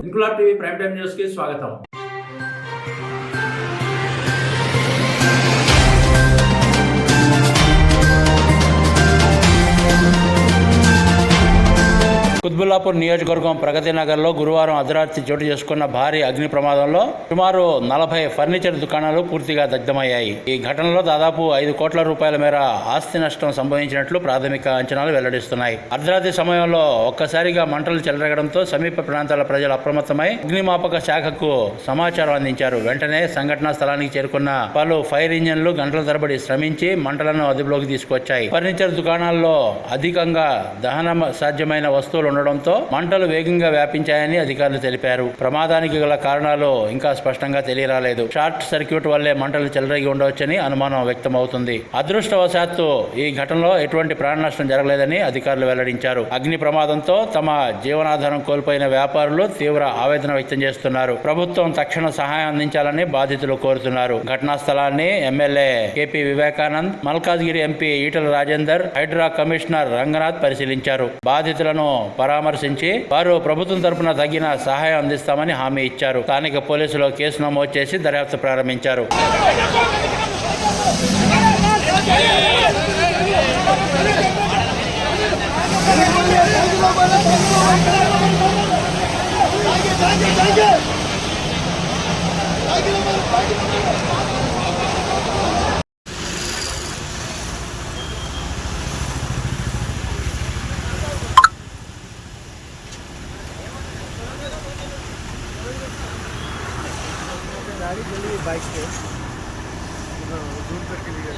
Inquilab TV prime time news కి స్వాగతం. కుత్బుల్లాపూర్ నియోజకవర్గం ప్రగతి నగర్లో గురువారం అర్ధరాత్రి చోటు చేసుకున్న భారీ అగ్ని ప్రమాదంలో సుమారు 40 ఫర్నిచర్ దుకాణాలు పూర్తిగా దగ్ధమయ్యాయి. ఈ ఘటనలో దాదాపు 5 కోట్ల రూపాయల మేర ఆస్తి నష్టం సంభవించినట్లు ప్రాథమిక అంచనాలు వెల్లడిస్తున్నాయి. అర్ధరాత్రి సమయంలో ఒక్కసారిగా మంటలు చెలరేగడంతో సమీప ప్రాంతాల ప్రజలు అప్రమత్తమై అగ్నిమాపక శాఖకు సమాచారం అందించారు. వెంటనే సంఘటనా స్థలానికి చేరుకున్న పలు ఫైర్ ఇంజన్లు గంటల తరబడి శ్రమించి మంటలను అదుపులోకి తీసుకొచ్చాయి. ఫర్నిచర్ దుకాణాల్లో అధికంగా దహన సాధ్యమైన వస్తువులు ఉండడంతో మంటలు వేగంగా వ్యాపించాయని అధికారులు తెలిపారు. ప్రమాదానికి గల కారణాలు ఇంకా స్పష్టంగా తెలియరాలేదు. షార్ట్ సర్క్యూట్ వల్లే మంటలు చెలరేగి ఉండవచ్చని అనుమానం వ్యక్తమవుతుంది. అదృష్టవశాత్తు ఈ ఘటనలో ఎటువంటి ప్రాణ నష్టం జరగలేదని అధికారులు వెల్లడించారు. అగ్ని ప్రమాదంతో తమ జీవనాధారం కోల్పోయిన వ్యాపారులు తీవ్ర ఆవేదన వ్యక్తం చేస్తున్నారు. ప్రభుత్వం తక్షణ సహాయం అందించాలని బాధితులు కోరుతున్నారు. ఘటనా స్థలాన్ని MLA KP Vivekanand, Malkajgiri MP Etela Rajender, HYDRAA commissioner Ranganath పరిశీలించారు. బాధితులను పరామర్శించి వారు ప్రభుత్వం తరపున తగిన సహాయం అందిస్తామని హామీ ఇచ్చారు. స్థానిక పోలీసులు కేసు నమోదు చేసి దర్యాప్తు ప్రారంభించారు. गाड़ी चली बाइक पे जूम करके लिए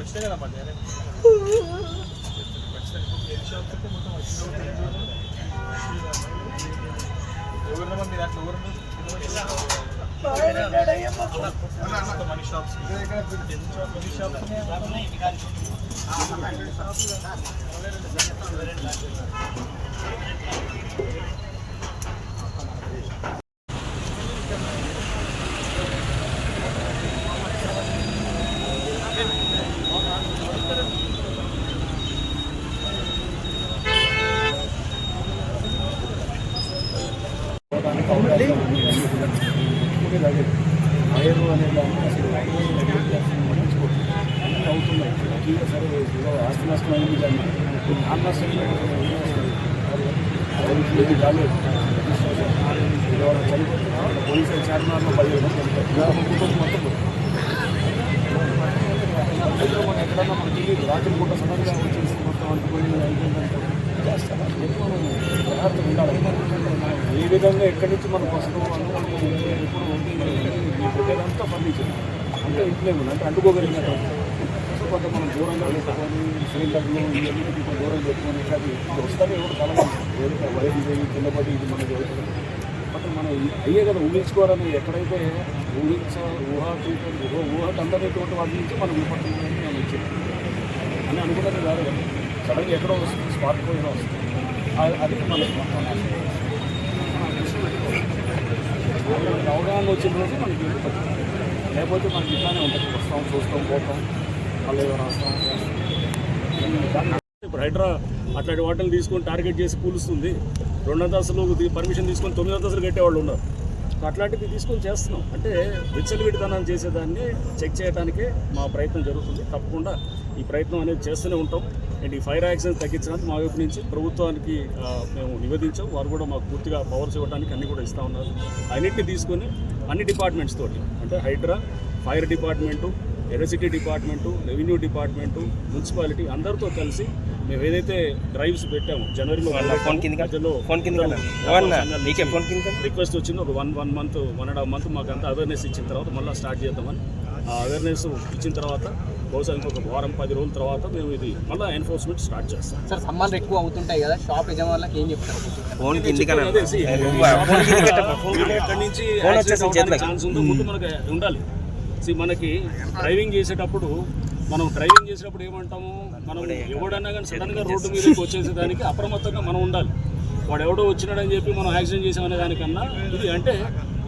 వచ్చినా కదా మళ్ళీ ఎవరు మీ దాంట్లో మనీ షాప్స్ వైరు అనే దాన్ని అసలు నెగ్లెక్ట్ చేస్తున్నాం అన్నీ అవుతున్నాయి. జీవిత సరే ఏదో ఆస్తి నష్టం అయింది కానీ నాన్న నష్టం ఇది కాలేదు. చనిపోతున్నారు పోలీసులు చార్మినార్లో 15 మంది చనిపోయారు. మొత్తం మనం ఎక్కడన్నా మనకు తెలియదు. రాత్రి పూట సడన్గా వచ్చేసి మొత్తం అనుకుని అయిపోయిందంటే చేస్తాం. మనం జాగ్రత్తగా ఉండాలి. మనం ఏ విధంగా ఎక్కడి నుంచి మనకు వస్తాం అనుకుని ఇప్పుడు పెట్టేదంతా ఫర్నిచర్ అంటే ఇంట్లో అంటే అంటుకోగలిగినట్టు. సో కొంత మనం దూరంగా పెట్టుకొని సిలిండర్లు ఇవన్నీ కొంచెం దూరం పెట్టుకొని అది వస్తానే ఎవరు కలగాలి. ఏదైతే వైద్యులు కింద పడి ఇది మనకి అవుతుంది. బట్ మనం అయ్యే కదా ఊహించుకోవాలని ఎక్కడైతే ఊహకు అందనేటువంటి వాటి నుంచి మనం విపత్తులని మనం ఇచ్చాం అని అనుకున్నది కాదు కదా. సడన్గా ఎక్కడో వస్తుంది, స్పాట్ పోయినా వస్తుంది. అది మనకి అవగాహన వచ్చిన రోజు మనకి ఏమి పడుతుంది. లేకపోతే మనకి ఇట్లానే ఉంటుంది. వస్తాం, చూస్తాం, పోతాం, మళ్ళీ ఏమైనా వస్తాం. ఇప్పుడు హైడ్రా అట్లాంటి వాటిని తీసుకొని టార్గెట్ చేసి కూలుస్తుంది. 2 అంతస్తులు పర్మిషన్ తీసుకొని 9 అంతస్తులు కట్టేవాళ్ళు ఉన్నారు. అట్లాంటివి తీసుకొని చేస్తున్నాం. అంటే విచ్చలవిడితనం చేసేదాన్ని చెక్ చేయడానికే మా ప్రయత్నం జరుగుతుంది. తప్పకుండా ఈ ప్రయత్నం అనేది చేస్తూనే ఉంటాం. అండ్ ఈ ఫైర్ యాక్సిడెంట్స్ తగ్గించడానికి మా వైపు నుంచి ప్రభుత్వానికి మేము నివేదించాం. వారు కూడా మాకు పూర్తిగా పవర్స్ ఇవ్వడానికి అన్నీ కూడా ఇస్తూ ఉన్నారు. అన్నింటినీ తీసుకొని అన్ని డిపార్ట్మెంట్స్ తోటి అంటే HYDRAA, fire department, electricity department, revenue department, municipality అందరితో కలిసి మేము ఏదైతే డ్రైవ్స్ పెట్టాము జనవరిలో రిక్వెస్ట్ వచ్చింది. ఒక 1.5 మంత్ మాకు అంతా అవేర్నెస్ ఇచ్చిన తర్వాత మళ్ళీ స్టార్ట్ చేద్దామని. ఆ అవేర్నెస్ ఇచ్చిన తర్వాత బహుశా ఇంకొక 10 రోజుల తర్వాత మేము ఇది మళ్ళీ ఎన్ఫోర్స్మెంట్ స్టార్ట్ చేస్తాం. సార్ సమ్మాన్లు ఎక్కువ అవుతుంటాయి కదా, షాప్ యజమానులకు ఏం చెప్తారు? ఎక్కడి నుంచి ఛాన్స్ ఉందో ముందు మనకు ఉండాలి. మనకి డ్రైవింగ్ చేసేటప్పుడు ఏమంటాము, మనం ఎవడన్నా కానీ సడన్గా రోడ్డు మీదకి వచ్చేసేదానికి అప్రమత్తంగా మనం ఉండాలి. వాడు ఎవడో వచ్చినాడని చెప్పి మనం యాక్సిడెంట్ చేసామనే దానికన్నా ఇది అంటే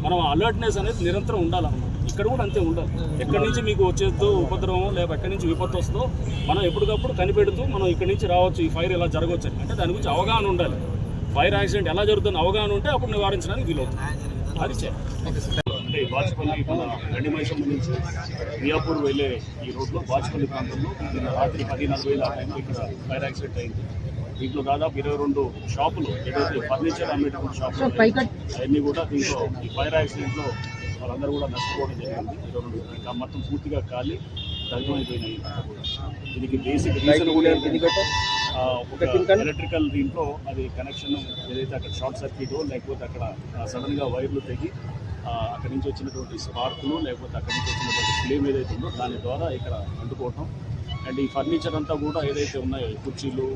మనం అలర్ట్నెస్ అనేది నిరంతరం ఉండాలన్నమాట. ఇక్కడ కూడా అంతే ఉండాలి. ఎక్కడి నుంచి మీకు వచ్చేదో ఉపద్రవం లేకపోతే ఎక్కడి నుంచి విపత్తు వస్తుందో మనం ఎప్పటికప్పుడు కనిపెడుతూ మనం ఇక్కడి నుంచి రావచ్చు, ఈ ఫైర్ ఇలా జరగవచ్చు అంటే దాని గురించి అవగాహన ఉండాలి. ఫైర్ యాక్సిడెంట్ ఎలా జరుగుతుందో అవగాహన ఉంటే అప్పుడు నివారించడానికి వీలవుతుంది. అది చేయాలి. అంటే బాచుపల్లి మన గండిమైసమ్మ నుంచి మియాపూర్ వెళ్ళే ఈ రోడ్లో బాచుపల్లి ప్రాంతంలో నిన్న రాత్రి 10:40 ఆ టైంలో ఇక్కడ ఫైర్ యాక్సిడెంట్ అయింది. దీంట్లో దాదాపు 22 షాపులు ఏదైతే ఫర్నిచర్ అమ్మేటప్పుడు షాపులు అవన్నీ కూడా దీంట్లో ఈ ఫైర్ యాక్సిడెంట్లో వాళ్ళందరూ కూడా నష్టపోవడం జరిగింది. 22 ఇంకా మొత్తం పూర్తిగా కాలి దగ్ధమైపోయినాయి. దీనికి బేసిక్ రీజన్ కూడా ఒక ఎలక్ట్రికల్ దీంట్లో అది కనెక్షన్ ఏదైతే అక్కడ షార్ట్ సర్క్యూటో లేకపోతే అక్కడ సడన్గా వైర్లు తెగి అక్కడి నుంచి వచ్చినటువంటి స్పార్కులు లేకపోతే అక్కడి నుంచి వచ్చినటువంటి ఫ్లేమ్ ఏదైతే ఉందో దాని ద్వారా ఇక్కడ అంటుకోవటం. అండ్ ఈ ఫర్నిచర్ అంతా కూడా ఏదైతే ఉన్నాయో కుర్చీలు,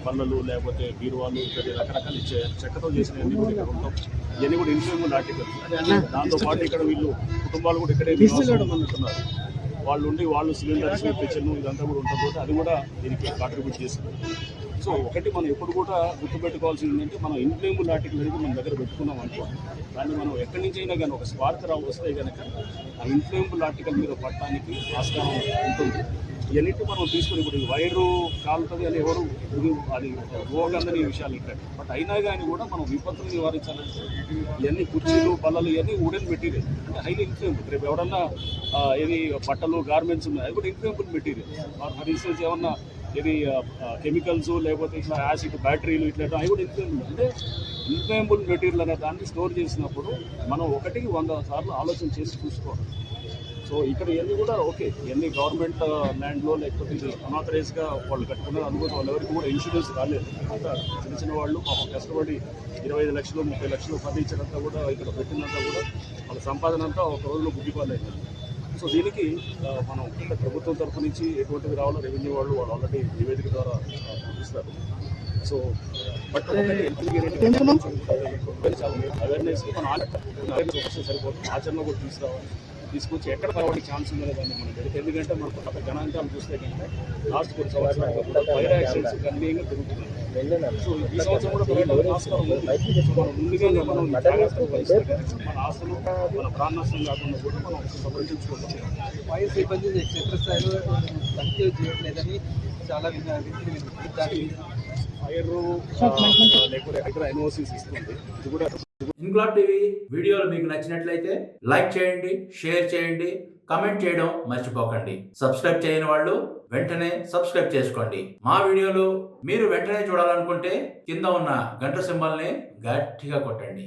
పళ్ళలు లేకపోతే బీరువాలు ఇక్కడ రకరకాల చెక్కతో చేసినవన్నీ కూడా ఇక్కడ ఉంటాం. ఇవన్నీ కూడా ఇన్ఫ్లేమబుల్ ఆర్టికల్స్. దాంతోపాటు ఇక్కడ వీళ్ళు కుటుంబాలు కూడా ఇక్కడే ఉంటున్నారు. వాళ్ళు సిలిండర్స్, కిచెన్ ఇదంతా కూడా ఉంటుంది. అది కూడా దీనికి కాంట్రిబ్యూట్ చేస్తుంది. సో ఒకటి మనం ఎప్పుడు కూడా గుర్తుపెట్టుకోవాల్సింది ఏంటంటే మనం ఇన్ఫ్లేమబుల్ ఆర్టికల్ అనేది మన దగ్గర పెట్టుకున్నాం అనుకో, దాన్ని మనం ఎక్కడి నుంచి అయినా కానీ ఒక స్పార్క్ వస్తే కనుక ఆ ఇన్ఫ్లేమబుల్ ఆర్టికల్ మీద పట్టడానికి ఆస్కారం ఉంటుంది. ఇవన్నిటి మనం తీసుకుని ఇప్పుడు వైరు కాలుతుంది అని ఎవరు అది ఊహకందని విషయాలు ఇక్కడ. బట్ అయినా కానీ కూడా మనం విపత్తులు నివారించాలంటే ఇవన్నీ కుర్చీలు, బల్లలు ఇవన్నీ వుడెన్ మెటీరియల్ అంటే హైలీ ఇన్ఫ్లేమబుల్. రేపు ఎవరన్నా ఏది బట్టలు, గార్మెంట్స్ ఉన్నాయి అది కూడా ఇన్ఫ్లేమబుల్ మెటీరియల్. ఫర్ ఇన్స్టెన్స్ ఏమన్నా ఇది కెమికల్స్ లేకపోతే ఇట్లా యాసిడ్, బ్యాటరీలు ఇట్లా అవి కూడా ఇన్ఫ్లేమబుల్. అంటే ఇన్ఫ్లేమబుల్ మెటీరియల్ అనే దాన్ని స్టోర్ చేసినప్పుడు మనం 100 సార్లు ఆలోచన చేసి చూసుకోవాలి. సో ఇక్కడ ఇవన్నీ కూడా ఓకే, ఇవన్నీ గవర్నమెంట్ ల్యాండ్లో లేకపోతే ఇది అనాథరైజ్గా వాళ్ళు కట్టుకున్నారు అనుకోవచ్చు. వాళ్ళు ఎవరికి కూడా ఇన్సూరెన్స్ రాలేదు. అంతా చిన్న వాళ్ళు పాపం కష్టపడి 25 లక్షలు 30 లక్షలు ఫర్నిచర్ అంతా కూడా ఇక్కడ పెట్టినంతా కూడా వాళ్ళ సంపాదన అంతా ఒక రోజులో బుద్ధిపాలైంది. సో దీనికి మనం ప్రభుత్వం తరఫు నుంచి ఎటువంటివి రావాలో రెవెన్యూ వాళ్ళు ఆల్రెడీ నివేదిక ద్వారా పంపిస్తారు. సో బట్ అవేర్నెస్ మనం అవేర్నెస్ సరిపోతుంది, ఆచరణ కూడా తీసుకొచ్చి ఎక్కడ పరవాడికి ఛాన్స్ ఉందనే దాన్ని మనం పెడితే. ఎందుకంటే మనకు అక్కడ గణాంకాలు చూస్తే కనుక లాస్ట్ కొన్ని సంవత్సరాలుగా కూడా ఫైర్ యాక్సిడెంట్స్ గణనీయంగా పెరుగుతున్నాయి. సో ఈ సంవత్సరం కూడా పెరగడానికి ఆస్కారం ఉంది. మనం ముందుగానే మనం జాగ్రత్తలు వహిస్తే కనుక మన ఆస్తులు, మన ప్రాణ నష్టం కాకుండా కూడా మనం సంరక్షించుకోవచ్చు. ఫైర్ సిబ్బంది క్షేత్రస్థాయిలో పనిచేయ చేయట్లేదని చాలా ఫైర్ లేకపోతే ఎక్కడ ఎన్ఓసీస్ ఇస్తుంది. ఇది కూడా ఇంక్లాబ్ టీవీ వీడియోలు మీకు నచ్చినట్లయితే లైక్ చేయండి, షేర్ చేయండి, కమెంట్ చేయడం మర్చిపోకండి. సబ్స్క్రైబ్ చేయని వాళ్ళు వెంటనే సబ్స్క్రైబ్ చేసుకోండి. మా వీడియోలు మీరు వెంటనే చూడాలనుకుంటే కింద ఉన్న గంట సింబల్ని గట్టిగా కొట్టండి.